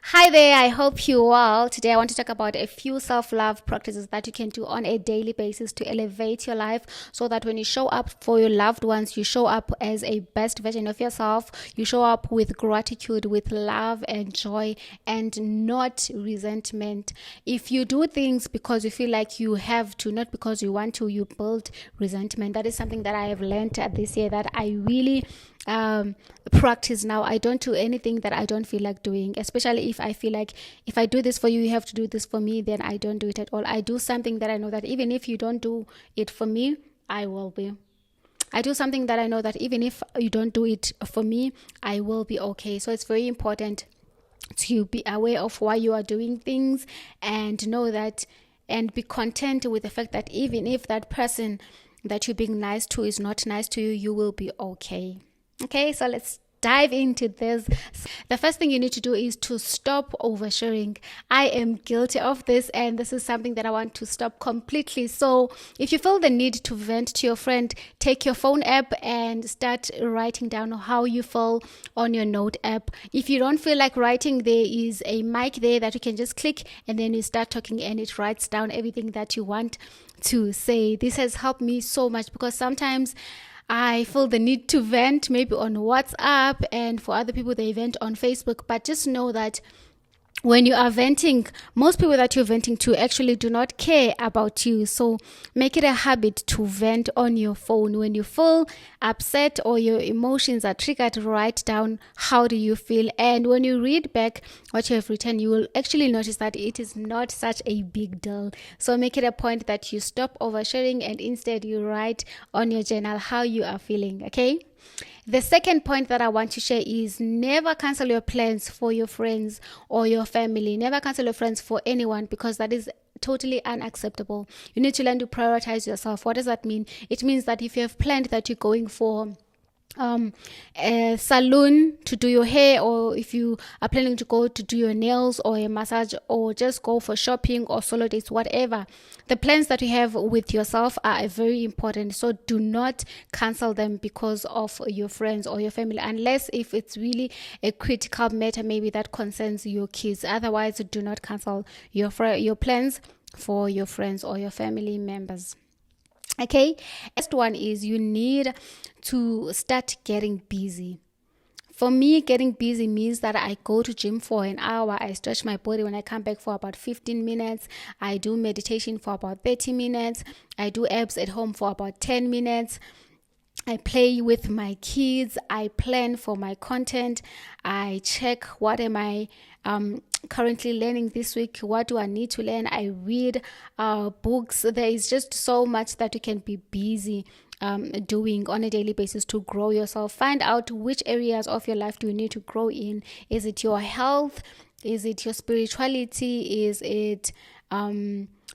Hi there, I hope you're well. Today I want to talk about a few self-love practices that you can do on a daily basis to elevate your life so that when you show up for your loved ones, you show up as a best version of yourself. You show up with gratitude, with love and joy and not resentment. If you do things because you feel like you have to, not because you want to, you build resentment. That is something that I have learned this year that I really practice now. I don't do anything that I don't feel like doing, especially if I feel like if I do this for you, you have to do this for me, then I don't do it at all. I do something that I know that even if you don't do it for me, I will be. I do something that I know that even if you don't do it for me, I will be okay. So it's very important to be aware of why you are doing things and know that and be content with the fact that even if that person that you're being nice to is not nice to you, you will be okay. Okay, so let's dive into this. The first thing you need to do is to stop oversharing. I am guilty of this, and this is something that I want to stop completely. So, if you feel the need to vent to your friend, take your phone app and start writing down how you feel on your note app. If you don't feel like writing, there is a mic there that you can just click and then you start talking and it writes down everything that you want to say. This has helped me so much because sometimes I feel the need to vent maybe on WhatsApp, and for other people they vent on Facebook. But just know that when you are venting, most people that you're venting to actually do not care about you. So make it a habit to vent on your phone. When you feel upset or your emotions are triggered, write down how do you feel. And when you read back what you have written, you will actually notice that it is not such a big deal. So make it a point that you stop oversharing and instead you write on your journal how you are feeling, okay? The second point that I want to share is never cancel your plans for your friends or your family. Never cancel your friends for anyone because that is totally unacceptable. You need to learn to prioritize yourself. What does that mean? It means that if you have planned that you're going for a salon to do your hair, or if you are planning to go to do your nails or a massage, or just go for shopping or solo dates, whatever, the plans that you have with yourself are very important. So do not cancel them because of your friends or your family, unless if it's really a critical matter, maybe that concerns your kids. Otherwise, do not cancel your plans for your friends or your family members. Okay, next one is you need to start getting busy. For me, getting busy means that I go to gym for an hour, I stretch my body. When I come back for about 15 minutes, I do meditation for about 30 minutes, I do abs at home for about 10 minutes, I play with my kids, I plan for my content, I check what am I currently learning this week, what do I need to learn, I read books. There is just so much that you can be busy doing on a daily basis to grow yourself. Find out which areas of your life do you need to grow in. Is it your health? Is it your spirituality? Is it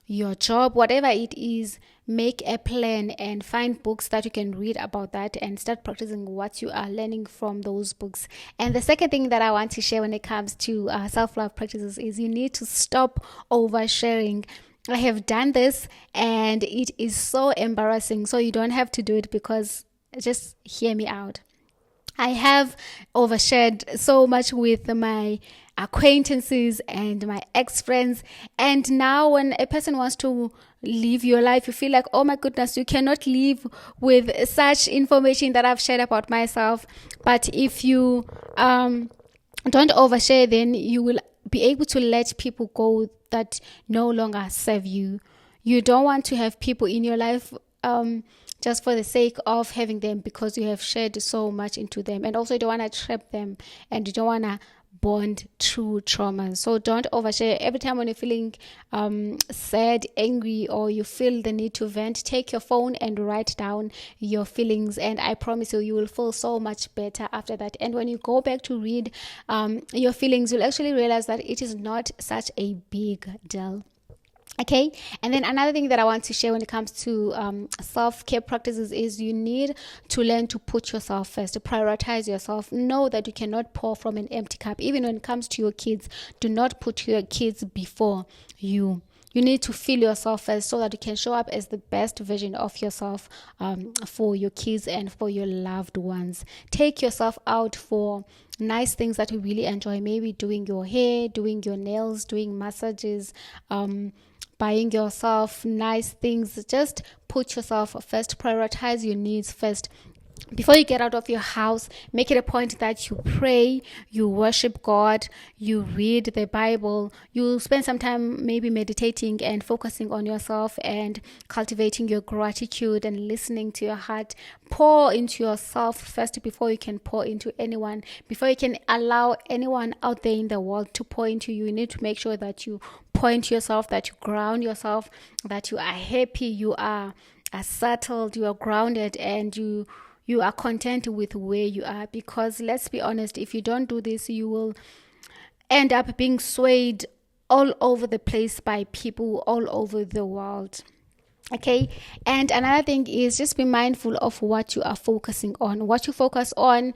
your job? Whatever it is, make a plan and find books that you can read about that and start practicing what you are learning from those books. And the second thing that I want to share when it comes to self-love practices is you need to stop oversharing. I have done this and it is so embarrassing. So you don't have to do it, because just hear me out. I have overshared so much with my acquaintances and my ex-friends, and now when a person wants to live your life, you feel like, oh my goodness, you cannot live with such information that I've shared about myself. But if you don't overshare, then you will be able to let people go that no longer serve you. You don't want to have people in your life just for the sake of having them, because you have shared so much into them, and also you don't want to trap them and you don't want to bond through trauma. So don't overshare. Every time when you're feeling sad, angry, or you feel the need to vent, take your phone and write down your feelings, and I promise you, you will feel so much better after that. And when you go back to read your feelings, you'll actually realize that it is not such a big deal. Okay, and then another thing that I want to share when it comes to self-care practices is you need to learn to put yourself first, to prioritize yourself. Know that you cannot pour from an empty cup. Even when it comes to your kids, do not put your kids before you. you need to feel yourself first so that you can show up as the best version of yourself for your kids and for your loved ones. Take yourself out for nice things that you really enjoy, maybe doing your hair, doing your nails, doing massages, buying yourself nice things. Just put yourself first, prioritize your needs first. Before you get out of your house, make it a point that you pray, you worship God, you read the Bible, you spend some time maybe meditating and focusing on yourself and cultivating your gratitude and listening to your heart. Pour into yourself first before you can pour into anyone. Before you can allow anyone out there in the world to pour into you, you need to make sure that you pour into yourself, that you ground yourself, that you are happy, you are settled, you are grounded, and you are content with where you are. Because let's be honest, if you don't do this, you will end up being swayed all over the place by people all over the world. Okay, and another thing is just be mindful of what you are focusing on. What you focus on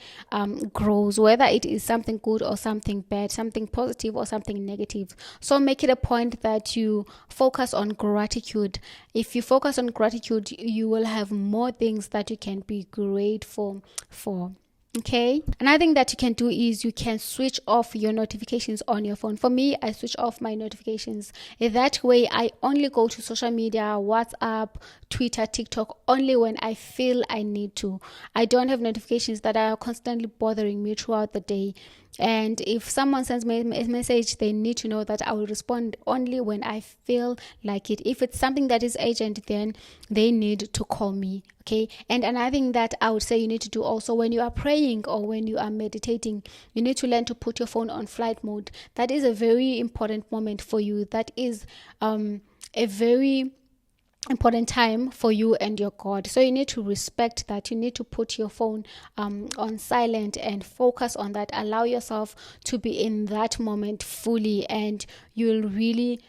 grows, whether it is something good or something bad, something positive or something negative. So make it a point that you focus on gratitude. If you focus on gratitude, you will have more things that you can be grateful for. Okay, another thing that you can do is you can switch off your notifications on your phone. For me, I switch off my notifications. That way, I only go to social media, WhatsApp, Twitter, TikTok, only when I feel I need to. I don't have notifications that are constantly bothering me throughout the day. And if someone sends me a message, they need to know that I will respond only when I feel like it. If it's something that is urgent, then they need to call me. Okay. And another thing that I would say you need to do also, when you are praying or when you are meditating, you need to learn to put your phone on flight mode. That is a very important moment for you. That is a very important time for you and your God. So you need to respect that. You need to put your phone on silent and focus on that. Allow yourself to be in that moment fully, and you'll really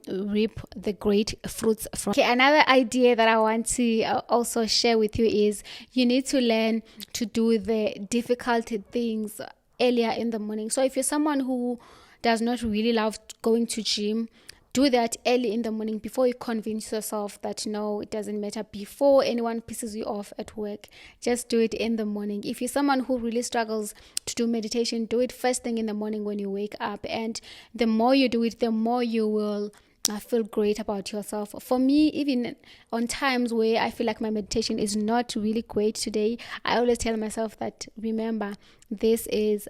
reap the great fruits from. Okay, another idea that I want to also share with you is you need to learn to do the difficult things earlier in the morning. So if you're someone who does not really love going to gym, do that early in the morning before you convince yourself that no, it doesn't matter, before anyone pisses you off at work. Just do it in the morning. If you're someone who really struggles to do meditation, do it first thing in the morning when you wake up. And the more you do it, the more you will feel great about yourself. For me, even on times where I feel like my meditation is not really great today, I always tell myself that, remember, this is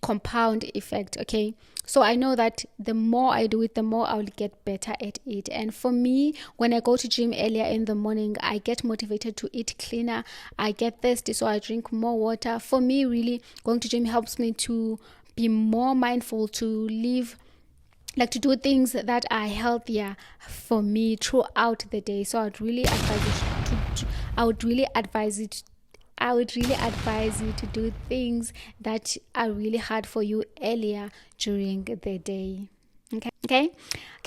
compound effect. Okay, so I know that the more I do it, the more I will get better at it. And for me, when I go to gym earlier in the morning, I get motivated to eat cleaner. I get thirsty, so I drink more water. For me, really, going to gym helps me to be more mindful, to live, like to do things that are healthier for me throughout the day. So I would really advise you to do things that are really hard for you earlier during the day. Okay.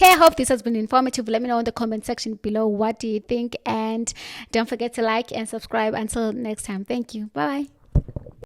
I hope this has been informative. Let me know in the comment section below, what do you think? And don't forget to like and subscribe. Until next time, thank you. Bye.